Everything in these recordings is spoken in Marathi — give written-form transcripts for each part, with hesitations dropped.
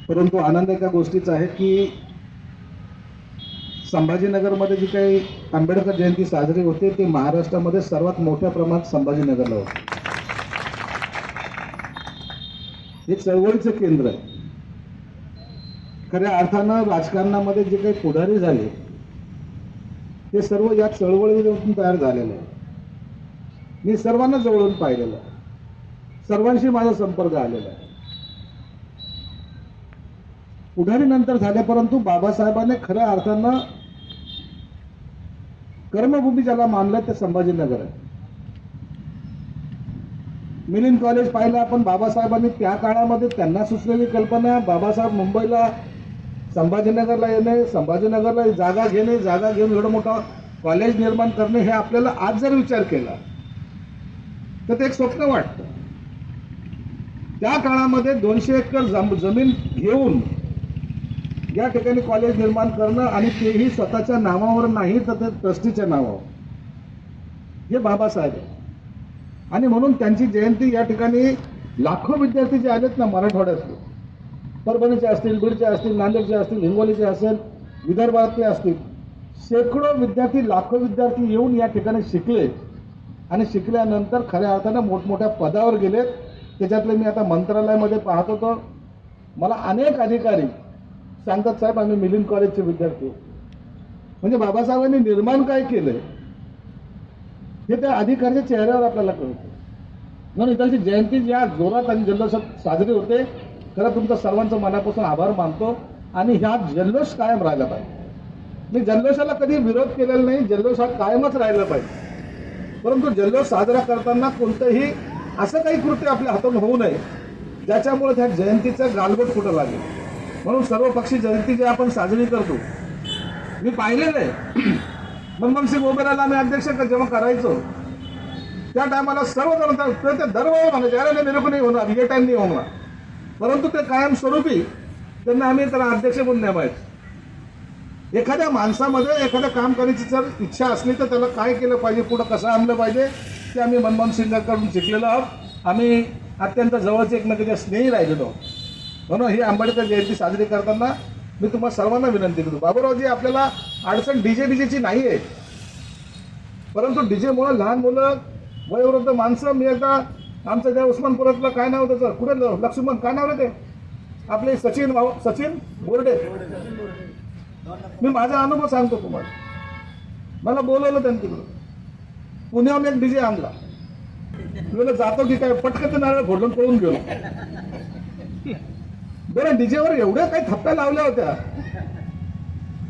परंतु आनंद एका गोष्टीचा आहे की संभाजीनगरमध्ये जी काही आंबेडकर जयंती साजरी होते ती महाराष्ट्रामध्ये सर्वात मोठ्या प्रमाणात संभाजीनगरला होते. हे चळवळीचं केंद्र आहे. खऱ्या अर्थानं राजकारणामध्ये जे काही पुढारी झाले ते सर्व या चळवळीतून तयार झालेले आहे. मी सर्वांना जवळून पाहिलेलं आहे, सर्वांशी माझा संपर्क आलेला आहे. पुढारी नंतर झाले, परंतु बाबासाहेबांनी खऱ्या अर्थानं कर्मभूमी ज्याला मानलं ते संभाजीनगर आहे. मिलिंद कॉलेज पाहिलं आपण. बाबासाहेबांनी त्या काळामध्ये त्यांना सुचलेली कल्पना, बाबासाहेब मुंबईला संभाजीनगरला येणे, संभाजीनगरला जागा घेणे, जागा घेऊन एवढं मोठं कॉलेज निर्माण करणे, हे आपल्याला आज जर विचार केला तर ते एक स्वप्न वाटतं. त्या काळामध्ये 200 एकर जमीन घेऊन या ठिकाणी कॉलेज निर्माण करणं, आणि तेही स्वतःच्या नावावर नाही तर ते ट्रस्टीच्या नावावर, हे बाबासाहेब आहे. आणि म्हणून त्यांची जयंती या ठिकाणी लाखो विद्यार्थी जे आलेत ना मराठवाड्यातले, परभणीचे असतील, बीडचे असतील, नांदेडचे असतील, हिंगोलीचे असेल, विदर्भातले असतील, शेकडो विद्यार्थी, लाखो विद्यार्थी येऊन या ठिकाणी शिकले आणि शिकल्यानंतर खऱ्या अर्थानं मोठमोठ्या पदावर गेलेत. त्याच्यातले मी आता मंत्रालयामध्ये पाहत होतो, मला अनेक अधिकारी सांगतात, साहेब आम्ही मिलिंद कॉलेजचे विद्यार्थी. म्हणजे बाबासाहेबांनी निर्माण काय केलंय हे त्या अधिकाऱ्याच्या चेहऱ्यावर आपल्याला कळतं. म्हणून त्यांची जयंती ज्या जोरात आणि जल्लोषात साजरी होते, खरं तुमचं सर्वांचं मनापासून आभार मानतो. आणि ह्या जल्लोष कायम राहिला पाहिजे. मी जल्लोषाला कधी विरोध केलेला नाही, जल्लोष हा कायमच राहिला पाहिजे. परंतु जल्लोष साजरा करताना कोणतंही असं काही कृत्य आपल्या हातून होऊ नये ज्याच्यामुळे त्या जयंतीचं गालबोट कुठं लागेल. म्हणून सर्वपक्षी जयंती जे आपण साजरी करतो, मी पाहिलेलं आहे. मनमोहन सिंग ओबेरायला आम्ही अध्यक्ष जेव्हा करायचो त्या टायमाला सर्वजण ते दरवेळी म्हणायचे, अरे मेरे को नाही होणार, ये टाइम नाही होणार. परंतु ते कायमस्वरूपी त्यांना आम्ही त्याला अध्यक्ष म्हणून नेमायचो. एखाद्या माणसामध्ये एखाद्या काम करण्याची जर इच्छा असली तर त्याला काय केलं पाहिजे, पुढं कसं आणलं पाहिजे, ते आम्ही मनमोहन सिंगांकडून शिकलेलो आहोत. आम्ही अत्यंत जवळचे एकमेकांचे स्नेही राहिलेलो आहोत. म्हणून ही आंबेडकर जयंती साजरी करताना मी तुम्हाला सर्वांना विनंती करतो, बाबूरावजी आपल्याला अडचण डीजेची नाही आहे, परंतु डीजेमुळे लहान मुलं, वयोवृद्ध माणसं, मी एकदा आमचं त्या उस्मानपुरातलं काय नाव त्याचं, कुठे लक्ष्मण काय नाव रे ते आपले सचिन बोर्डे, मी माझा अनुभव सांगतो तुम्हाला. मला बोलवलं त्यांनी तिकडं, पुण्याहून एक डीजे आणला. तुला जातो की काय, पटकन ते नारळ फोडून पळून गेलो. बरं, डीजेवर एवढ्या काही थप्प्या लावल्या होत्या,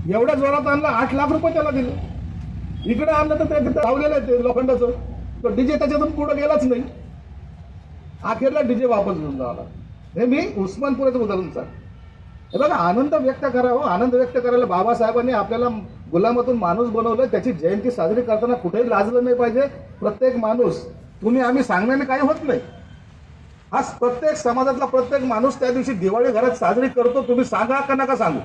एवढ्या जोरात आणला, 8 लाख रुपये त्याला दिले. इकडे आणलं तर ते लावलेलं आहे ते लोखंडाचं, तो डीजे त्याच्यातून पुढे गेलाच नाही. अखेरला डीजे वापस घेऊन जावा. हे मी उस्मानपुराचं उदाहरण सांग. हे बघा, आनंद व्यक्त करावं. आनंद व्यक्त करायला बाबासाहेबांनी आपल्याला गुलामातून माणूस बनवलं. त्याची जयंती साजरी करताना कुठेही लाजलं नाही पाहिजे. प्रत्येक माणूस, तुम्ही आम्ही सांगण्याने काही होत नाही. हा प्रत्येक समाजातला प्रत्येक माणूस त्या दिवशी दिवाळी घरात साजरी करतो. तुम्ही सांगा का नका सांगू.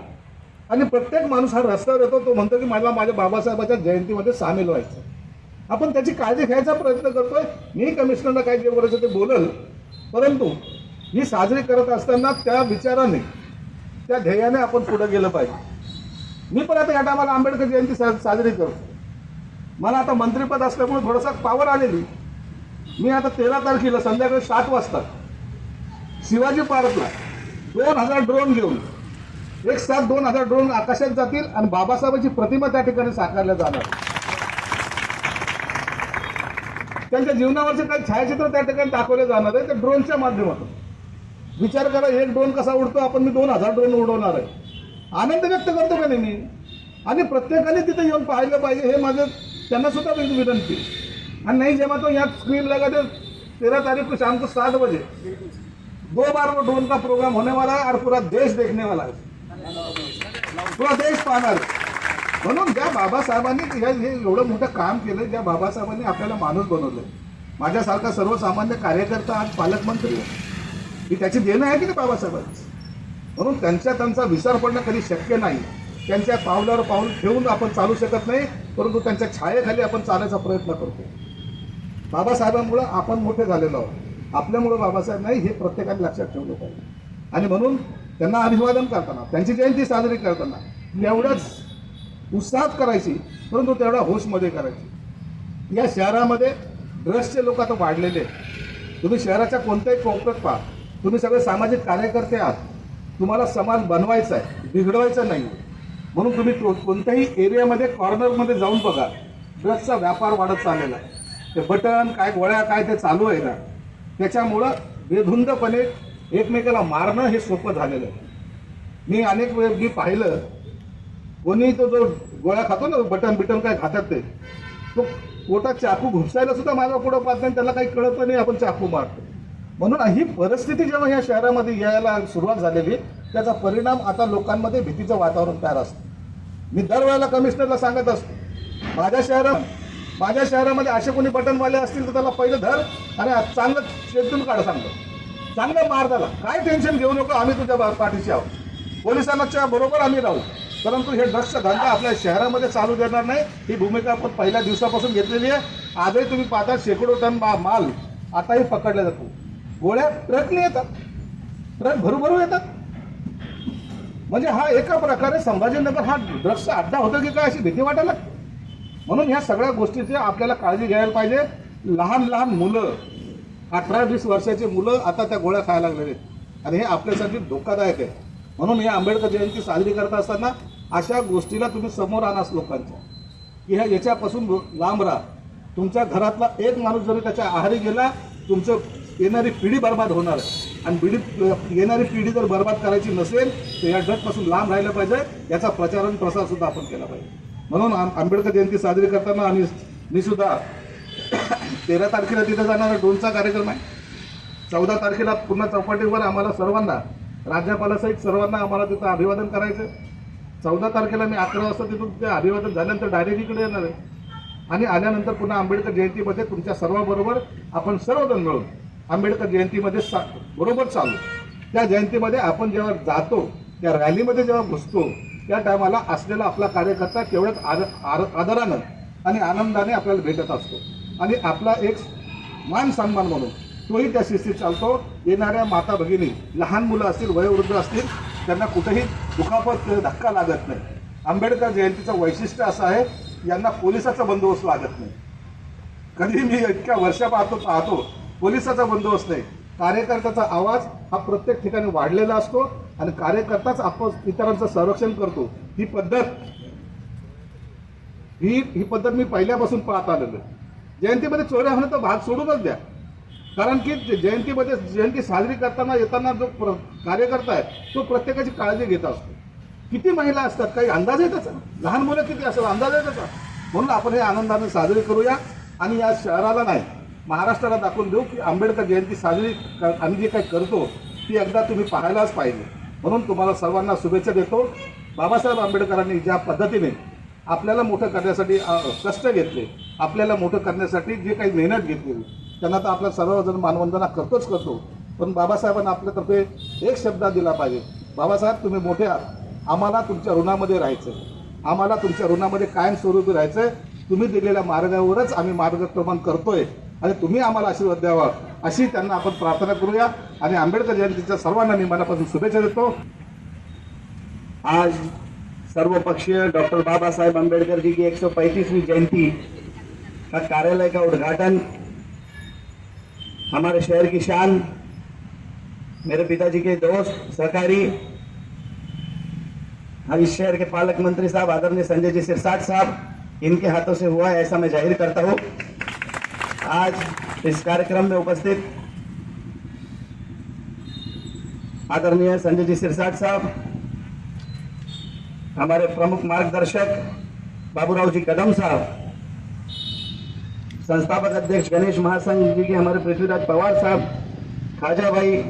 आणि प्रत्येक माणूस हा रस्त्यावर येतो, तो म्हणतो की मला माझ्या बाबासाहेबांच्या जयंतीमध्ये सामील व्हायचं. आपण त्याची काळजी घ्यायचा प्रयत्न करतोय. मी कमिशनरला काय जे बोलायचं ते बोलल, परंतु ही साजरी करत असताना त्या विचाराने, त्या ध्येयाने आपण पुढे गेलं पाहिजे. मी पण आता या टायमाला आंबेडकर जयंती साजरी करतो. मला आता मंत्रिपद असल्यामुळे थोडासा पावर आलेली. मी आता 13 तारखेला संध्याकाळी 7 वाजता शिवाजी पार्कला 2000 ड्रोन घेऊन, एक साथ 2000 ड्रोन आकाशात जातील आणि बाबासाहेबांची प्रतिमा त्या ठिकाणी साकारल्या जाणार. त्यांच्या जीवनावरचे काही छायाचित्र त्या ठिकाणी दाखवले जाणार आहे त्या ड्रोनच्या माध्यमातून. विचार करा, एक ड्रोन कसा उडतो, आपण मी 2000 ड्रोन उडवणार आहे. आनंद व्यक्त करतो का नाही मी. आणि प्रत्येकाने तिथे येऊन पाहिलं पाहिजे, हे माझं त्यांना सुद्धा विनंती. आणि नहीं जमा तो यहाँ स्क्रीन लगा दे, 13 तारीख को शाम को 7 बजे 2 बार वो ड्रोन का प्रोग्राम होने वाला है और पूरा देश देखने वाला है, पूरा देश पाहणार. म्हणून ज्या बाबासाहेबांनी हे एवढं मोठं काम केलं, ज्या बाबासाहेबांनी आपल्याला माणूस बनवलं, माझ्यासारखा सर्वसामान्य कार्यकर्ता आज पालकमंत्री आहे, ही त्याची देणं आहे की नाही बाबासाहेबांची. म्हणून त्यांचा विसर पडणं कधी शक्य नाही. त्यांच्या पावलावर पाऊल ठेवून आपण चालू शकत नाही, परंतु त्यांच्या छायेखाली आपण चालायचा प्रयत्न करतो. बाबासाहेबांमुळे आपण मोठे झालेलो आहोत. आपल्यामुळे बाबासाहेब नाही, हे प्रत्येकाने लक्षात ठेवलं पाहिजे. आणि म्हणून त्यांना अभिवादन करताना, त्यांची जयंती साजरी करताना तेवढंच उत्साहात करायची, परंतु तेवढा होशमध्ये करायची. या शहरामध्ये ड्रग्सचे लोक आता वाढलेले आहेत. तुम्ही शहराच्या कोणत्याही कोपऱ्यात पहा, तुम्ही सगळे सामाजिक कार्यकर्ते आहात, तुम्हाला समाज बनवायचा आहे, बिघडवायचा नाही. म्हणून तुम्ही कोणत्याही एरियामध्ये कॉर्नरमध्ये जाऊन बघा, ड्रग्सचा व्यापार वाढत चाललेला आहे. ते बटन काय गोळ्या काय ते चालू आहे ना, त्याच्यामुळं बेधुंदपणे एकमेकाला मारणं हे सोपं झालेलं आहे. मी अनेक वेळ मी पाहिलं, कोणी तो जो गोळ्या खातो ना, बटन बिटन काय खातात ते, तो पोटात चाकू घुसायला सुद्धा माझा पुढं पाहत नाही, त्याला काही कळत नाही, आपण चाकू मारतो. म्हणून ही परिस्थिती जेव्हा या शहरामध्ये यायला सुरुवात झालेली, त्याचा परिणाम आता लोकांमध्ये भीतीचं वातावरण तयार असतं. मी दरवेळेला कमिशनरला सांगत असतो, माझ्या शहरामध्ये असे कोणी बटनवाले असतील तर त्याला पहिलं धर आणि चांगलं शेतून काढ, चांगलं मार त्याला, काय टेन्शन घेऊ नको, आम्ही तुझ्या पाठीशी आहोत, पोलिसांच्या बरोबर आम्ही राहू, परंतु हे ड्रग्सचा धंदा आपल्या शहरामध्ये चालू देणार नाही. ही भूमिका आपण पहिल्या दिवसापासून घेतलेली आहे. आजही तुम्ही पाहता शेकडो टन माल आताही पकडला जातो. गोळ्या ट्रकने येतात, ट्रक भरू येतात. म्हणजे हा एका प्रकारे संभाजीनगर हा ड्रग्सचा अड्डा होतो की काय अशी भीती वाटायला लागते. म्हणून ह्या सगळ्या गोष्टीची आपल्याला काळजी घ्यायला पाहिजे. लहान लहान मुलं, 18-20 वर्षाची मुलं आता त्या गोळ्या खायला लागलेले आहेत आणि हे आपल्यासाठी धोकादायक आहे. म्हणून या आंबेडकर जयंती साजरी करत असताना अशा गोष्टीला तुम्ही समोर आणास लोकांच्या, की ह्या याच्यापासून लांब राहा. तुमच्या घरातला एक माणूस जरी त्याच्या आहारी गेला, तुमचं येणारी पिढी बर्बाद होणार आहे. आणि येणारी पिढी जर बर्बाद करायची नसेल तर या ड्रग्सपासून लांब राहिलं पाहिजे. याचा प्रचार आणि प्रसार सुद्धा आपण केला पाहिजे. म्हणून आंबेडकर जयंती साजरी करताना आणि मी सुद्धा 13 तारखेला तिथं जाणारा ड्रोनचा कार्यक्रम आहे. 14 तारखेला पुन्हा चौपाटीवर आम्हाला सर्वांना, राज्यपालासहित सर्वांना आम्हाला तिथं अभिवादन करायचं. 14 तारखेला मी 11 वाजता तिथून ते अभिवादन झाल्यानंतर डायरेक्ट इकडे येणार आहे आणि आल्यानंतर पुन्हा आंबेडकर जयंतीमध्ये तुमच्या सर्वांबरोबर आपण सर्वजण मिळून आंबेडकर जयंतीमध्ये बरोबर चालू. त्या जयंतीमध्ये आपण जेव्हा जातो, त्या रॅलीमध्ये जेव्हा घुसतो, त्या टायमाला असलेला आपला कार्यकर्ता तेवढ्याच आदरानं आणि आनंदाने आपल्याला भेटत असतो आणि आपला एक मान सन्मान म्हणून तोही त्या शिस्तीत चालतो. येणाऱ्या माता भगिनी, लहान मुलं असतील, वयोवृद्ध असतील, त्यांना कुठेही दुखापत धक्का लागत नाही. आंबेडकर जयंतीचं वैशिष्ट्य असं आहे, यांना पोलिसाचा बंदोबस्त लागत नाही. कधी मी इतक्या वर्षा पाहतो पोलिसाचा बंदोबस्त नाही. कार्यकर्त्याचा आवाज हा प्रत्येक ठिकाणी वाढलेला असतो आणि कार्यकर्ताच आपण इतरांचं संरक्षण करतो. ही पद्धत मी पहिल्यापासून पाहत आलेलो आहे. जयंतीमध्ये चोऱ्या होणं तर भाग सोडूनच द्या, कारण की जयंती साजरी करताना येताना जो कार्यकर्ता आहे तो प्रत्येकाची काळजी घेत असतो. किती महिला असतात, काही अंदाज आहे त्याचा, लहान मुलं किती असतात, अंदाज आहे त्याचा. म्हणून आपण हे आनंदाने साजरी करूया आणि या शहराला नाही, महाराष्ट्राला दाखवून देऊ की आंबेडकर जयंती साजरी आम्ही जे काही करतो ती एकदा तुम्ही पाहायलाच पाहिजे. म्हणून तुम्हाला सर्वांना शुभेच्छा देतो. बाबासाहेब आंबेडकरांनी ज्या पद्धतीने आपल्याला मोठं करण्यासाठी कष्ट घेतले, आपल्याला मोठं करण्यासाठी जे काही मेहनत घेतली, त्यांना तर आपल्या सर्वजण मानवंदना करतो. पण बाबासाहेबांना आपल्यातर्फे एक शब्द दिला पाहिजे, बाबासाहेब तुम्ही मोठे आहात, आम्हाला तुमच्या ऋणामध्ये राहायचं, आम्हाला तुमच्या ऋणामध्ये कायमस्वरूपी राहायचं. तुम्ही दिलेल्या मार्गावरच आम्ही मार्गक्रमण करतोय आणि तुम्ही आम्हाला आशीर्वाद द्यावा, अशी त्यांना आपण प्रार्थना करूया. आणि आंबेडकर जयंतीच्या सर्वांना मी मनापासून शुभेच्छा देतो. आज सर्वपक्षीय डॉक्टर बाबा साहेब अम्बेडकर जी की 135वीं जयंती का कार्यालय का उद्घाटन, हमारे शहर की शान, मेरे पिताजी के दोस्त सहकारी, इस शहर के पालक मंत्री साहब आदरणीय संजय जी सिरसाट साहब, इनके हाथों से हुआ है, ऐसा मैं जाहिर करता हूँ. आज इस कार्यक्रम में उपस्थित आदरणीय संजय जी सिरसाट साहब, हमारे प्रमुख मार्गदर्शक बाबूराव जी कदम साहब, संस्थापक अध्यक्ष गणेश महासंघ जी के हमारे पृथ्वीराज पवार साहब, खाजा भाई